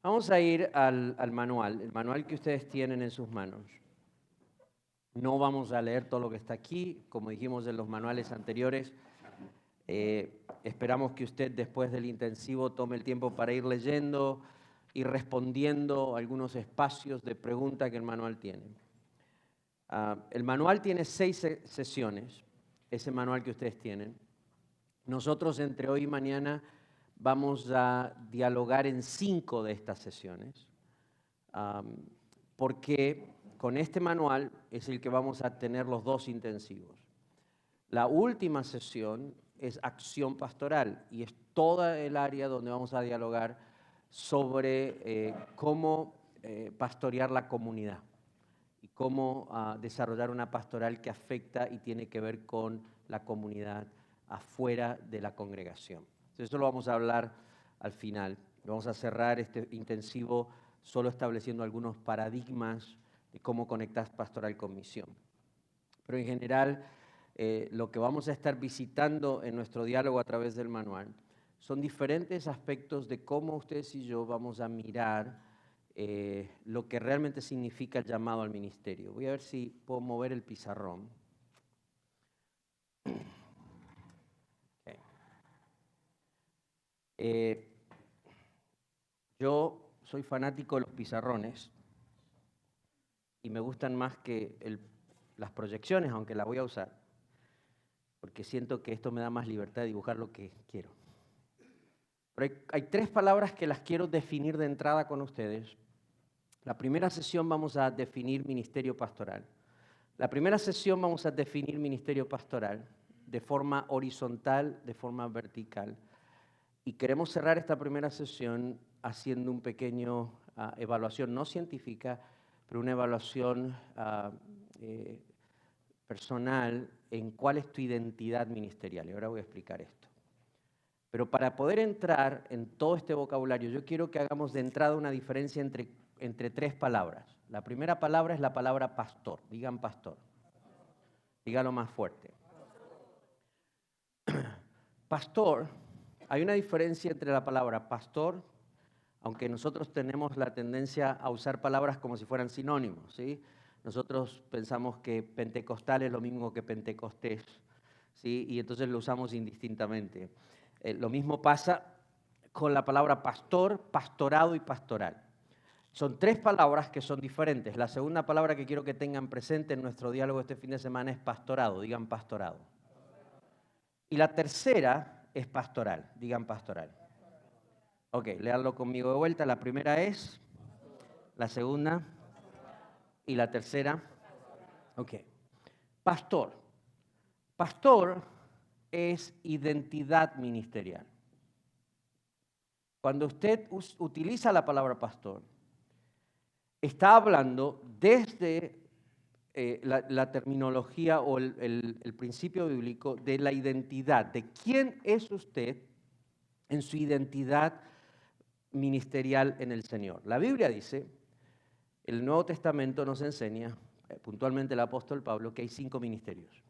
Vamos a ir al manual, el manual que ustedes tienen en sus manos. No vamos a leer todo lo que está aquí, como dijimos en los manuales anteriores. Esperamos que usted después del intensivo tome el tiempo para ir leyendo y respondiendo algunos espacios de pregunta que el manual tiene. El manual tiene 6 sesiones, ese manual que ustedes tienen. Nosotros entre hoy y mañana vamos a dialogar en 5 de estas sesiones, porque con este manual es el que vamos a tener los 2 intensivos. La última sesión es acción pastoral y es toda el área donde vamos a dialogar sobre cómo pastorear la comunidad y cómo desarrollar una pastoral que afecta y tiene que ver con la comunidad afuera de la congregación. Entonces, eso lo vamos a hablar al final. Vamos a cerrar este intensivo solo estableciendo algunos paradigmas de cómo conectar pastoral con misión. Pero en general, lo que vamos a estar visitando en nuestro diálogo a través del manual son diferentes aspectos de cómo ustedes y yo vamos a mirar lo que realmente significa el llamado al ministerio. Voy a ver si puedo mover el pizarrón. Okay. Yo soy fanático de los pizarrones y me gustan más que las proyecciones, aunque las voy a usar, porque siento que esto me da más libertad de dibujar lo que quiero. Pero hay 3 palabras que las quiero definir de entrada con ustedes. La primera sesión vamos a definir ministerio pastoral. La primera sesión vamos a definir ministerio pastoral de forma horizontal, de forma vertical. Y queremos cerrar esta primera sesión haciendo un pequeño evaluación, no científica, pero una evaluación personal en cuál es tu identidad ministerial. Y ahora voy a explicar esto. Pero para poder entrar en todo este vocabulario, yo quiero que hagamos de entrada una diferencia entre 3 palabras. La primera palabra es la palabra pastor. Digan pastor. Dígalo más fuerte. Pastor, hay una diferencia entre la palabra pastor, aunque nosotros tenemos la tendencia a usar palabras como si fueran sinónimos, ¿sí? Nosotros pensamos que pentecostal es lo mismo que pentecostés, ¿sí? Y entonces lo usamos indistintamente. Lo mismo pasa con la palabra pastor, pastorado y pastoral. Son 3 palabras que son diferentes. La segunda palabra que quiero que tengan presente en nuestro diálogo este fin de semana es pastorado. Digan pastorado. Y la tercera es pastoral. Digan pastoral. Ok, léanlo conmigo de vuelta. La primera es, la segunda y la tercera. Ok. Pastor. Pastor es identidad ministerial. Cuando usted utiliza la palabra pastor, está hablando desde la terminología o el principio bíblico de la identidad, de quién es usted en su identidad ministerial en el Señor. La Biblia dice, el Nuevo Testamento nos enseña, puntualmente el apóstol Pablo, que hay 5 ministerios.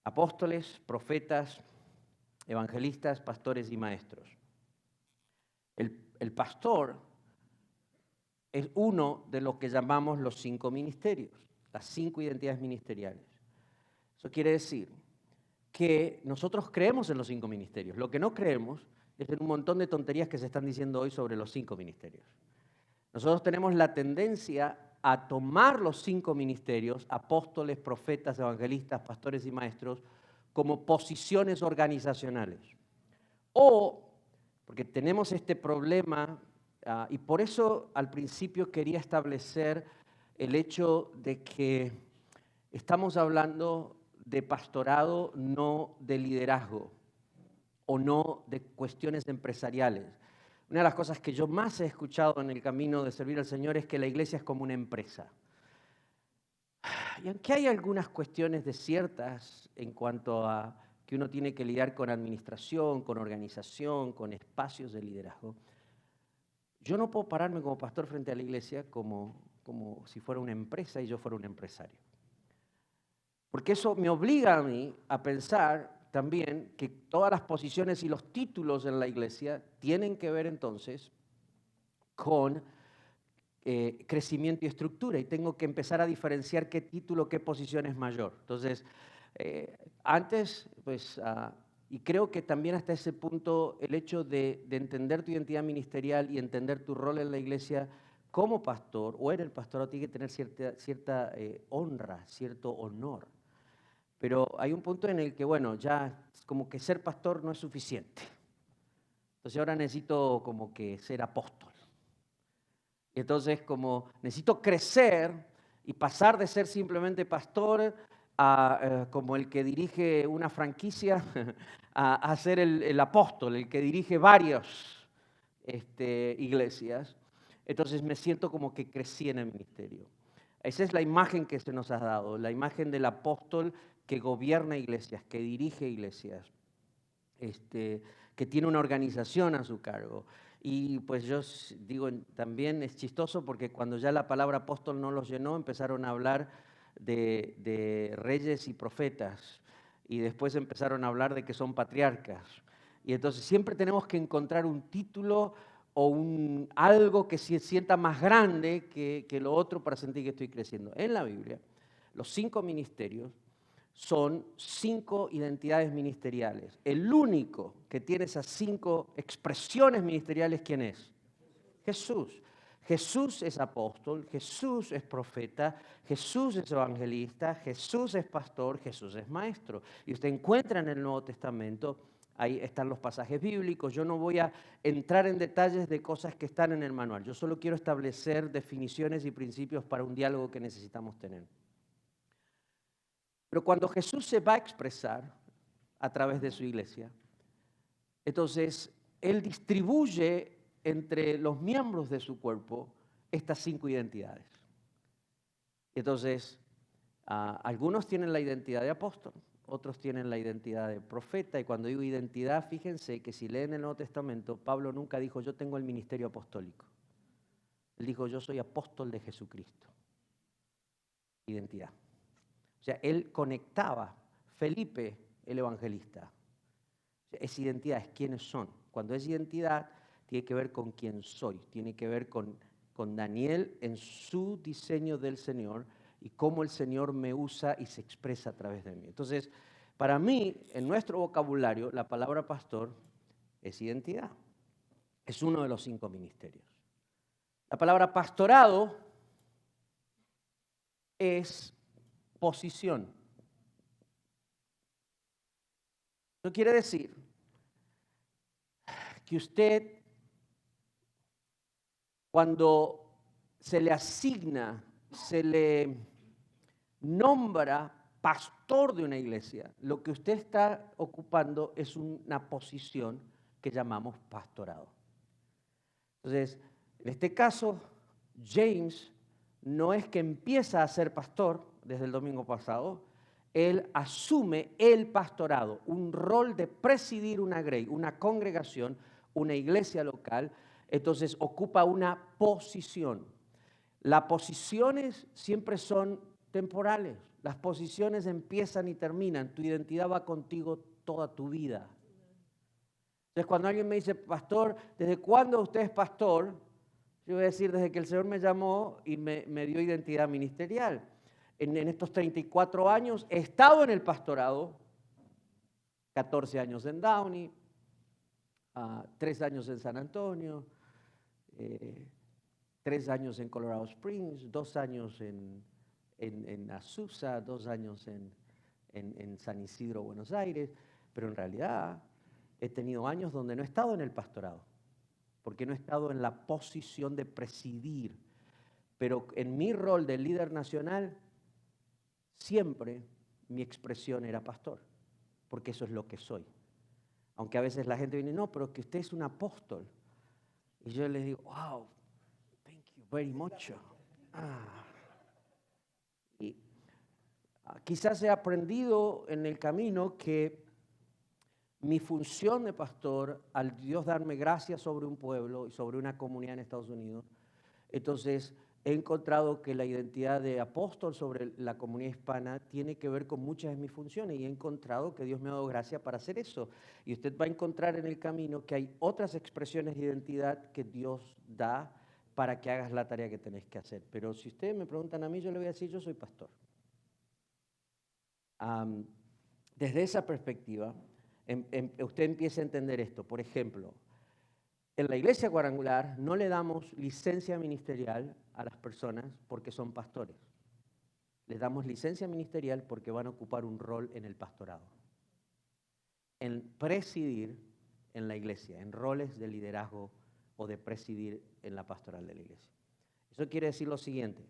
Apóstoles, profetas, evangelistas, pastores y maestros. El pastor es uno de lo que llamamos los 5 ministerios, las 5 identidades ministeriales. Eso quiere decir que nosotros creemos en los 5 ministerios. Lo que no creemos es en un montón de tonterías que se están diciendo hoy sobre los 5 ministerios. Nosotros tenemos la tendencia a tomar los 5 ministerios, apóstoles, profetas, evangelistas, pastores y maestros, como posiciones organizacionales. O, porque tenemos este problema, y por eso al principio quería establecer el hecho de que estamos hablando de pastorado, no de liderazgo, o no de cuestiones empresariales. Una de las cosas que yo más he escuchado en el camino de servir al Señor es que la iglesia es como una empresa. Y aunque hay algunas cuestiones desiertas en cuanto a que uno tiene que lidiar con administración, con organización, con espacios de liderazgo, yo no puedo pararme como pastor frente a la iglesia como si fuera una empresa y yo fuera un empresario. Porque eso me obliga a mí a pensar también que todas las posiciones y los títulos en la iglesia tienen que ver entonces con crecimiento y estructura, y tengo que empezar a diferenciar qué título, qué posición es mayor. Entonces, antes, pues, y creo que también hasta ese punto el hecho de entender tu identidad ministerial y entender tu rol en la iglesia como pastor o en el pastorado tiene que tener cierta honra, cierto honor. Pero hay un punto en el que, bueno, ya como que ser pastor no es suficiente. Entonces ahora necesito como que ser apóstol. Y entonces como necesito crecer y pasar de ser simplemente pastor a como el que dirige una franquicia a ser el apóstol, el que dirige varias iglesias. Entonces me siento como que crecí en el ministerio. Esa es la imagen que se nos ha dado, la imagen del apóstol que gobierna iglesias, que dirige iglesias, que tiene una organización a su cargo. Y pues yo digo, también es chistoso porque cuando ya la palabra apóstol no los llenó, empezaron a hablar de reyes y profetas. Y después empezaron a hablar de que son patriarcas. Y entonces siempre tenemos que encontrar un título o algo que se sienta más grande que lo otro para sentir que estoy creciendo. En la Biblia, los 5 ministerios son 5 identidades ministeriales. El único que tiene esas 5 expresiones ministeriales, ¿quién es? Jesús. Jesús es apóstol, Jesús es profeta, Jesús es evangelista, Jesús es pastor, Jesús es maestro. Y usted encuentra en el Nuevo Testamento, ahí están los pasajes bíblicos. Yo no voy a entrar en detalles de cosas que están en el manual. Yo solo quiero establecer definiciones y principios para un diálogo que necesitamos tener. Pero cuando Jesús se va a expresar a través de su iglesia, entonces Él distribuye entre los miembros de su cuerpo estas 5 identidades. Entonces, algunos tienen la identidad de apóstol, otros tienen la identidad de profeta, y cuando digo identidad, fíjense que si leen el Nuevo Testamento, Pablo nunca dijo, yo tengo el ministerio apostólico. Él dijo, yo soy apóstol de Jesucristo. Identidad. O sea, él conectaba, Felipe, el evangelista. O sea, es identidad, es quiénes son. Cuando es identidad, tiene que ver con quién soy, tiene que ver con Daniel en su diseño del Señor y cómo el Señor me usa y se expresa a través de mí. Entonces, para mí, en nuestro vocabulario, la palabra pastor es identidad. Es uno de los 5 ministerios. La palabra pastorado es posición. Eso quiere decir que usted, cuando se le asigna, se le nombra pastor de una iglesia, lo que usted está ocupando es una posición que llamamos pastorado. Entonces, en este caso, James no es que empieza a ser pastor desde el domingo pasado, él asume el pastorado, un rol de presidir una grey, una congregación, una iglesia local. Entonces ocupa una posición. Las posiciones siempre son temporales. Las posiciones empiezan y terminan. Tu identidad va contigo toda tu vida. Entonces cuando alguien me dice, pastor, ¿desde cuándo usted es pastor? Yo voy a decir, desde que el Señor me llamó y me dio identidad ministerial. En estos 34 años he estado en el pastorado, 14 años en Downey, 3 años en San Antonio, 3 años en Colorado Springs, 2 años en Azusa, 2 años en San Isidro, Buenos Aires, pero en realidad he tenido años donde no he estado en el pastorado, porque no he estado en la posición de presidir, pero en mi rol de líder nacional, siempre mi expresión era pastor, porque eso es lo que soy. Aunque a veces la gente viene, no, pero que usted es un apóstol. Y yo les digo, wow, thank you very much. Y quizás he aprendido en el camino que mi función de pastor, al Dios darme gracia sobre un pueblo y sobre una comunidad en Estados Unidos, entonces he encontrado que la identidad de apóstol sobre la comunidad hispana tiene que ver con muchas de mis funciones, y he encontrado que Dios me ha dado gracia para hacer eso. Y usted va a encontrar en el camino que hay otras expresiones de identidad que Dios da para que hagas la tarea que tenés que hacer. Pero si ustedes me preguntan a mí, yo le voy a decir, yo soy pastor. Desde esa perspectiva, usted empieza a entender esto. Por ejemplo, en la iglesia cuadrangular no le damos licencia ministerial a las personas porque son pastores. Les damos licencia ministerial porque van a ocupar un rol en el pastorado, en presidir en la iglesia, en roles de liderazgo o de presidir en la pastoral de la iglesia. Eso quiere decir lo siguiente,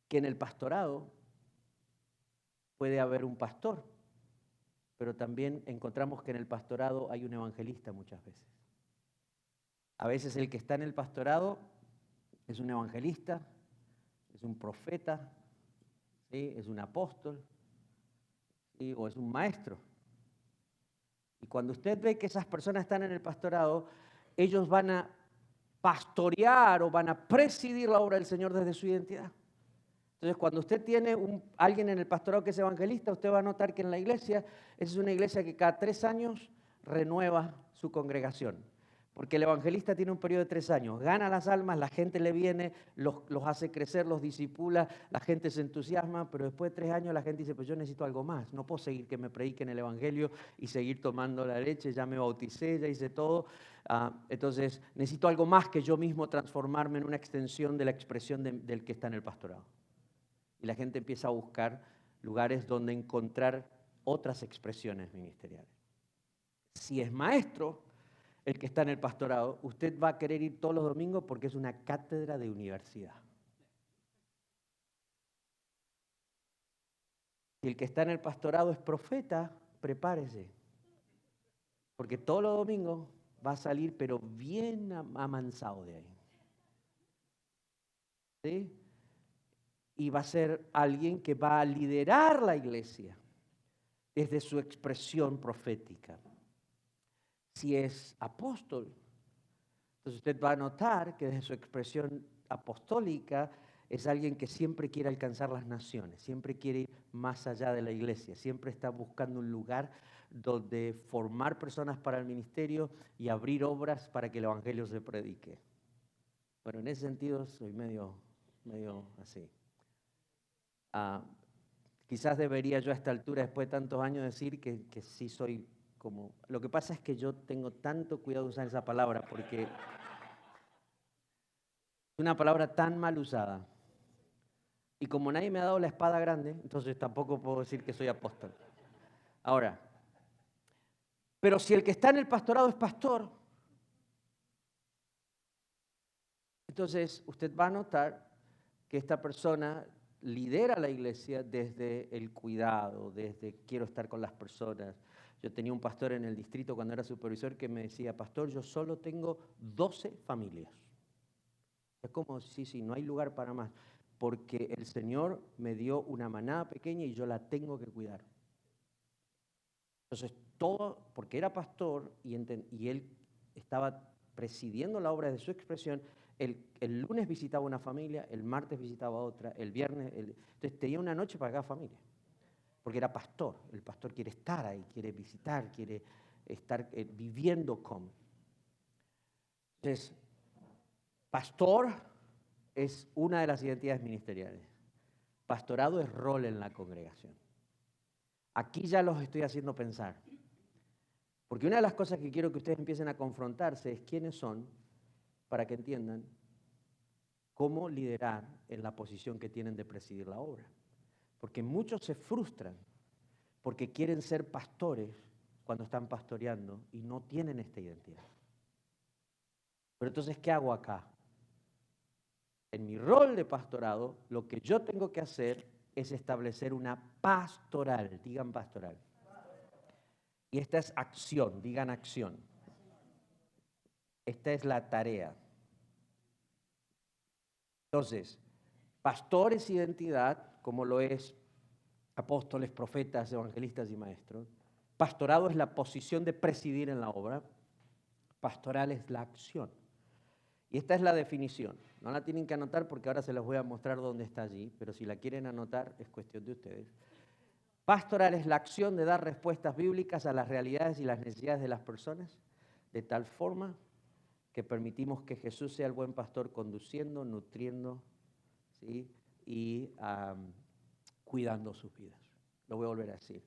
que en el pastorado puede haber un pastor, pero también encontramos que en el pastorado hay un evangelista muchas veces. A veces el que está en el pastorado es un evangelista, es un profeta, ¿sí? Es un apóstol, ¿sí? O es un maestro. Y cuando usted ve que esas personas están en el pastorado, ellos van a pastorear o van a presidir la obra del Señor desde su identidad. Entonces, cuando usted tiene alguien en el pastorado que es evangelista, usted va a notar que en la iglesia, esa es una iglesia que cada 3 años renueva su congregación. Porque el evangelista tiene un periodo de 3 años, gana las almas, la gente le viene, los hace crecer, los disipula, la gente se entusiasma, pero después de 3 años la gente dice, pues yo necesito algo más, no puedo seguir que me prediquen el evangelio y seguir tomando la leche, ya me bauticé, ya hice todo, entonces necesito algo más que yo mismo transformarme en una extensión de la expresión del que está en el pastorado. Y la gente empieza a buscar lugares donde encontrar otras expresiones ministeriales. Si es maestro el que está en el pastorado, usted va a querer ir todos los domingos porque es una cátedra de universidad. Si el que está en el pastorado es profeta, prepárese, porque todos los domingos va a salir pero bien amansado de ahí. ¿Sí? Y va a ser alguien que va a liderar la iglesia desde su expresión profética. Si es apóstol, entonces usted va a notar que desde su expresión apostólica es alguien que siempre quiere alcanzar las naciones, siempre quiere ir más allá de la iglesia, siempre está buscando un lugar donde formar personas para el ministerio y abrir obras para que el evangelio se predique. Bueno, en ese sentido soy medio así. Quizás debería yo a esta altura, después de tantos años, decir que sí soy como... Lo que pasa es que yo tengo tanto cuidado de usar esa palabra porque es una palabra tan mal usada. Y como nadie me ha dado la espada grande, entonces tampoco puedo decir que soy apóstol. Ahora, pero si el que está en el pastorado es pastor, entonces usted va a notar que esta persona lidera la iglesia desde el cuidado, desde quiero estar con las personas. Yo tenía un pastor en el distrito cuando era supervisor que me decía, pastor, yo solo tengo 12 familias. Es como, sí, no hay lugar para más, porque el Señor me dio una manada pequeña y yo la tengo que cuidar. Entonces, todo, porque era pastor y él estaba presidiendo la obra de su expresión, el lunes visitaba una familia, el martes visitaba otra, el viernes, entonces tenía una noche para cada familia, porque era pastor. El pastor quiere estar ahí, quiere visitar, quiere estar viviendo con. Entonces, pastor es una de las identidades ministeriales. Pastorado es rol en la congregación. Aquí ya los estoy haciendo pensar, porque una de las cosas que quiero que ustedes empiecen a confrontarse es quiénes son, para que entiendan cómo liderar en la posición que tienen de presidir la obra. Porque muchos se frustran porque quieren ser pastores cuando están pastoreando y no tienen esta identidad. Pero entonces, ¿qué hago acá? En mi rol de pastorado, lo que yo tengo que hacer es establecer una pastoral, digan pastoral. Y esta es acción, digan acción. Esta es la tarea. Entonces, pastor es identidad, como lo es apóstoles, profetas, evangelistas y maestros. Pastorado es la posición de presidir en la obra. Pastoral es la acción. Y esta es la definición. No la tienen que anotar porque ahora se les voy a mostrar dónde está allí, pero si la quieren anotar es cuestión de ustedes. Pastoral es la acción de dar respuestas bíblicas a las realidades y las necesidades de las personas, de tal forma que que permitimos que Jesús sea el buen pastor conduciendo, nutriendo, ¿sí? Y cuidando sus vidas. Lo voy a volver a decir.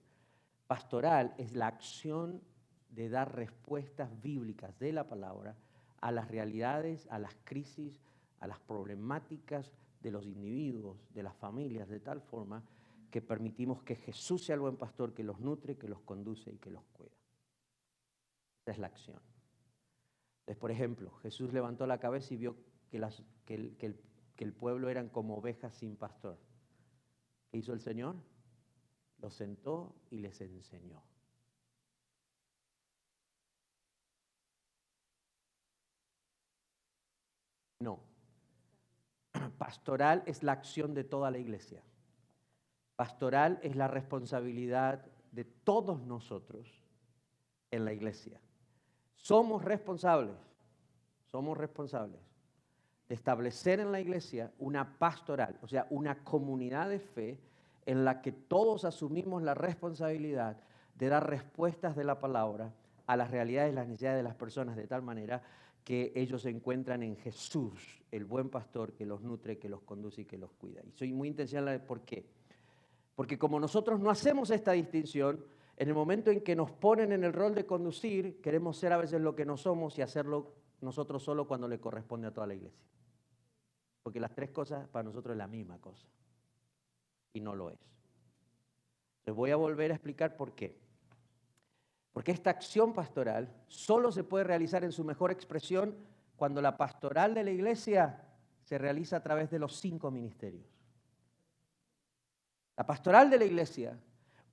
Pastoral es la acción de dar respuestas bíblicas de la palabra a las realidades, a las crisis, a las problemáticas de los individuos, de las familias, de tal forma que permitimos que Jesús sea el buen pastor que los nutre, que los conduce y que los cuida. Esa es la acción. Entonces, por ejemplo, Jesús levantó la cabeza y vio que el pueblo eran como ovejas sin pastor. ¿Qué hizo el Señor? Los sentó y les enseñó. No. Pastoral es la acción de toda la iglesia. Pastoral es la responsabilidad de todos nosotros en la iglesia. Somos responsables de establecer en la iglesia una pastoral, o sea, una comunidad de fe en la que todos asumimos la responsabilidad de dar respuestas de la palabra a las realidades y las necesidades de las personas de tal manera que ellos se encuentran en Jesús, el buen pastor que los nutre, que los conduce y que los cuida. Y soy muy intencional de por qué. Porque como nosotros no hacemos esta distinción, en el momento en que nos ponen en el rol de conducir, queremos ser a veces lo que no somos y hacerlo nosotros solo cuando le corresponde a toda la iglesia. Porque las tres cosas para nosotros es la misma cosa. Y no lo es. Les voy a volver a explicar por qué. Porque esta acción pastoral solo se puede realizar en su mejor expresión cuando la pastoral de la iglesia se realiza a través de los 5 ministerios. La pastoral de la iglesia,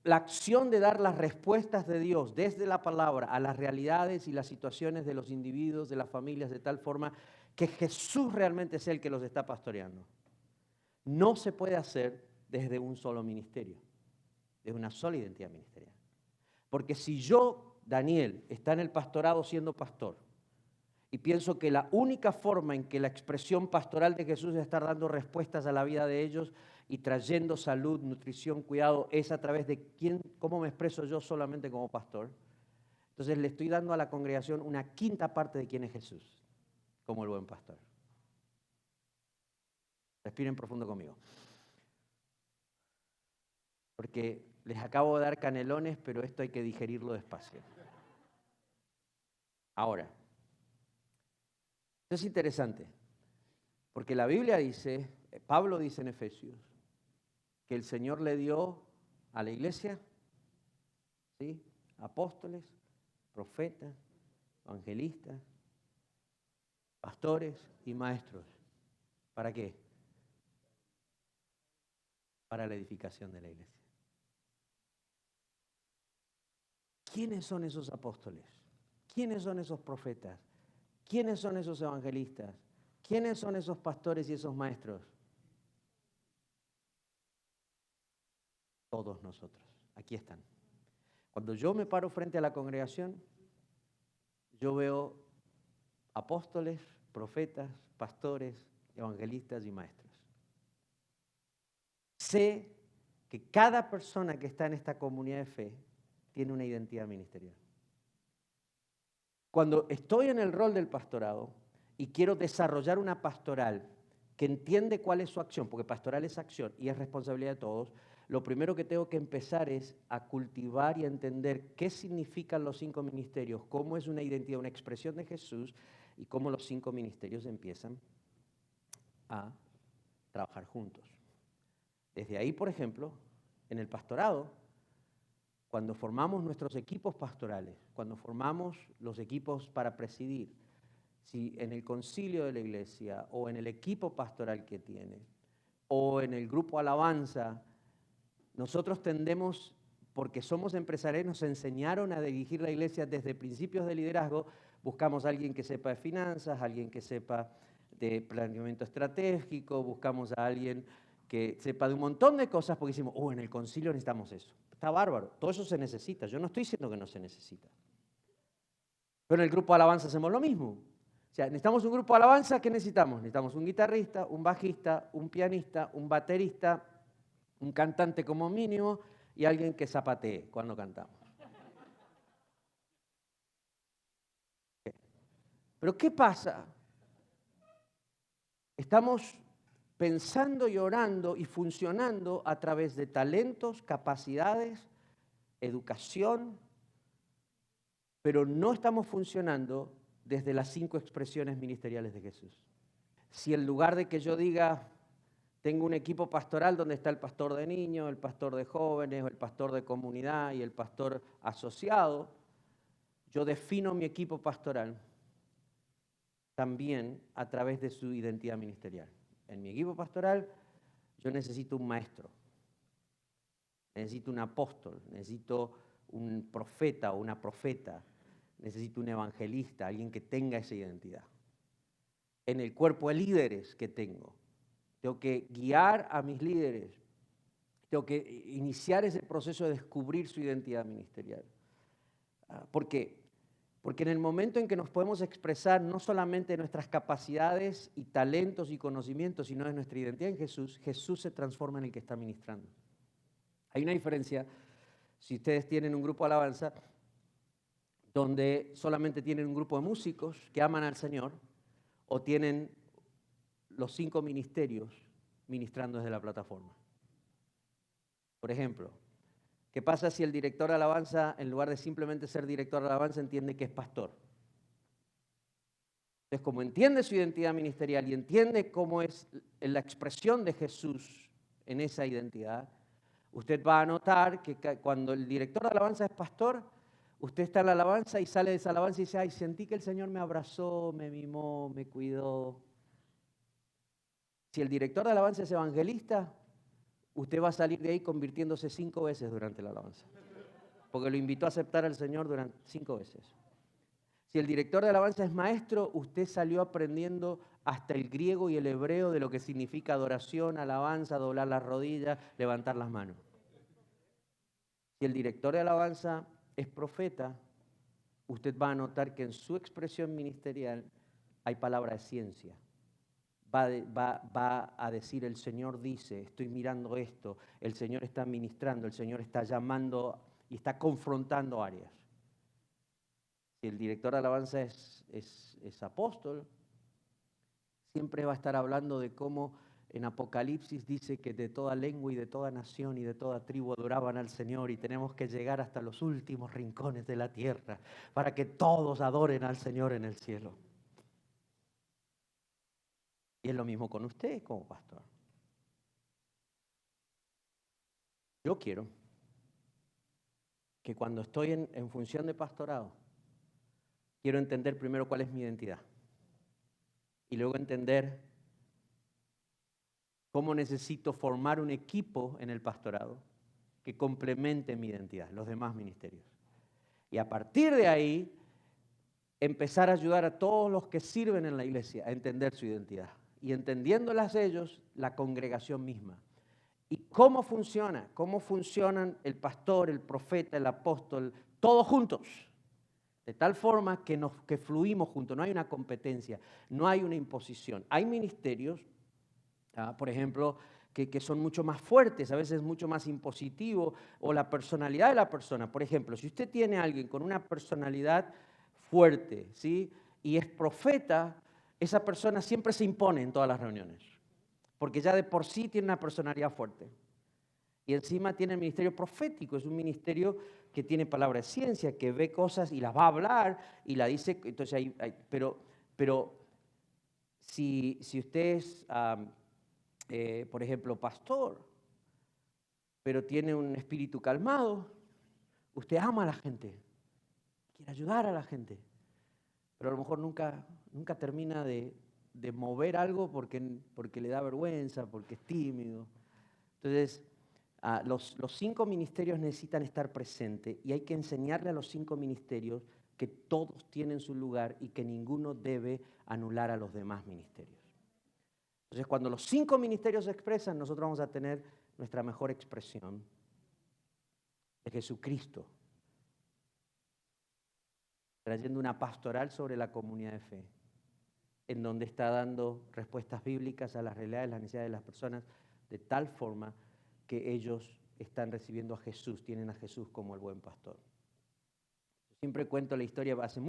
la acción de dar las respuestas de Dios desde la palabra a las realidades y las situaciones de los individuos, de las familias, de tal forma que Jesús realmente sea el que los está pastoreando. No se puede hacer desde un solo ministerio, desde una sola identidad ministerial. Porque si yo, Daniel, está en el pastorado siendo pastor, y pienso que la única forma en que la expresión pastoral de Jesús es estar dando respuestas a la vida de ellos y trayendo salud, nutrición, cuidado, es a través de cómo me expreso yo solamente como pastor, entonces le estoy dando a la congregación una quinta parte de quién es Jesús, como el buen pastor. Respiren profundo conmigo. Porque les acabo de dar canelones, pero esto hay que digerirlo despacio. Ahora, esto es interesante, porque la Biblia dice, Pablo dice en Efesios, que el Señor le dio a la iglesia, ¿sí?, apóstoles, profetas, evangelistas, pastores y maestros. ¿Para qué? Para la edificación de la iglesia. ¿Quiénes son esos apóstoles? ¿Quiénes son esos profetas? ¿Quiénes son esos evangelistas? ¿Quiénes son esos pastores y esos maestros? Todos nosotros. Aquí están. Cuando yo me paro frente a la congregación, yo veo apóstoles, profetas, pastores, evangelistas y maestros. Sé que cada persona que está en esta comunidad de fe tiene una identidad ministerial. Cuando estoy en el rol del pastorado y quiero desarrollar una pastoral que entiende cuál es su acción, porque pastoral es acción y es responsabilidad de todos, lo primero que tengo que empezar es a cultivar y a entender qué significan los 5 ministerios, cómo es una identidad, una expresión de Jesús y cómo los 5 ministerios empiezan a trabajar juntos. Desde ahí, por ejemplo, en el pastorado, cuando formamos nuestros equipos pastorales, cuando formamos los equipos para presidir, si en el concilio de la iglesia o en el equipo pastoral que tiene o en el grupo alabanza, nosotros tendemos, porque somos empresarios, nos enseñaron a dirigir la iglesia desde principios de liderazgo, buscamos a alguien que sepa de finanzas, alguien que sepa de planeamiento estratégico, buscamos a alguien que sepa de un montón de cosas porque decimos, en el concilio necesitamos eso. Está bárbaro, todo eso se necesita, yo no estoy diciendo que no se necesita. Pero en el grupo de alabanza hacemos lo mismo. O sea, necesitamos un grupo de alabanza, ¿qué necesitamos? Necesitamos un guitarrista, un bajista, un pianista, un baterista, un cantante como mínimo y alguien que zapatee cuando cantamos. Pero ¿qué pasa? Estamos pensando y orando y funcionando a través de talentos, capacidades, educación, pero no estamos funcionando desde las 5 expresiones ministeriales de Jesús. Si en lugar de que yo diga, tengo un equipo pastoral donde está el pastor de niños, el pastor de jóvenes, el pastor de comunidad y el pastor asociado, yo defino mi equipo pastoral también a través de su identidad ministerial. En mi equipo pastoral yo necesito un maestro, necesito un apóstol, necesito un profeta o una profeta, necesito un evangelista, alguien que tenga esa identidad. En el cuerpo de líderes que tengo que guiar a mis líderes, tengo que iniciar ese proceso de descubrir su identidad ministerial. ¿Por qué? Porque en el momento en que nos podemos expresar no solamente de nuestras capacidades y talentos y conocimientos, sino de nuestra identidad en Jesús, Jesús se transforma en el que está ministrando. Hay una diferencia si ustedes tienen un grupo de alabanza donde solamente tienen un grupo de músicos que aman al Señor o tienen los 5 ministerios ministrando desde la plataforma. Por ejemplo, ¿qué pasa si el director de alabanza, en lugar de simplemente ser director de alabanza, entiende que es pastor? Entonces, como entiende su identidad ministerial y entiende cómo es la expresión de Jesús en esa identidad, usted va a notar que cuando el director de alabanza es pastor, usted está en la alabanza y sale de esa alabanza y dice, ay, sentí que el Señor me abrazó, me mimó, me cuidó. Si el director de alabanza es evangelista, usted va a salir de ahí convirtiéndose 5 veces durante la alabanza, porque lo invitó a aceptar al Señor durante 5 veces. Si el director de alabanza es maestro, usted salió aprendiendo hasta el griego y el hebreo de lo que significa adoración, alabanza, doblar las rodillas, levantar las manos. Si el director de alabanza es profeta, usted va a notar que en su expresión ministerial hay palabra de ciencia. Va a decir, el Señor dice, estoy mirando esto, el Señor está ministrando, el Señor está llamando y está confrontando áreas. Si el director de alabanza es apóstol, siempre va a estar hablando de cómo en Apocalipsis dice que de toda lengua y de toda nación y de toda tribu adoraban al Señor y tenemos que llegar hasta los últimos rincones de la tierra para que todos adoren al Señor en el cielo. Y es lo mismo con usted como pastor. Yo quiero que cuando estoy en función de pastorado, quiero entender primero cuál es mi identidad y luego entender cómo necesito formar un equipo en el pastorado que complemente mi identidad, los demás ministerios. Y a partir de ahí, empezar a ayudar a todos los que sirven en la iglesia a entender su identidad. Y entendiéndolas ellos, la congregación misma. ¿Y cómo funciona? ¿Cómo funcionan el pastor, el profeta, el apóstol, todos juntos? De tal forma que fluimos juntos, no hay una competencia, no hay una imposición. Hay ministerios, por ejemplo, que son mucho más fuertes, a veces mucho más impositivos, o la personalidad de la persona. Por ejemplo, si usted tiene a alguien con una personalidad fuerte, ¿sí?, y es profeta, esa persona siempre se impone en todas las reuniones, porque ya de por sí tiene una personalidad fuerte. Y encima tiene el ministerio profético, es un ministerio que tiene palabra de ciencia, que ve cosas y las va a hablar y la dice. Entonces pero si usted es, por ejemplo, pastor, pero tiene un espíritu calmado, usted ama a la gente, quiere ayudar a la gente, pero a lo mejor nunca termina de mover algo porque le da vergüenza, porque es tímido. Entonces, los 5 ministerios necesitan estar presentes y hay que enseñarle a los 5 ministerios que todos tienen su lugar y que ninguno debe anular a los demás ministerios. Entonces, cuando los 5 ministerios se expresan, nosotros vamos a tener nuestra mejor expresión de Jesucristo, trayendo una pastoral sobre la comunidad de fe, en donde está dando respuestas bíblicas a las realidades, las necesidades de las personas, de tal forma que ellos están recibiendo a Jesús, tienen a Jesús como el buen pastor. Siempre cuento la historia, hace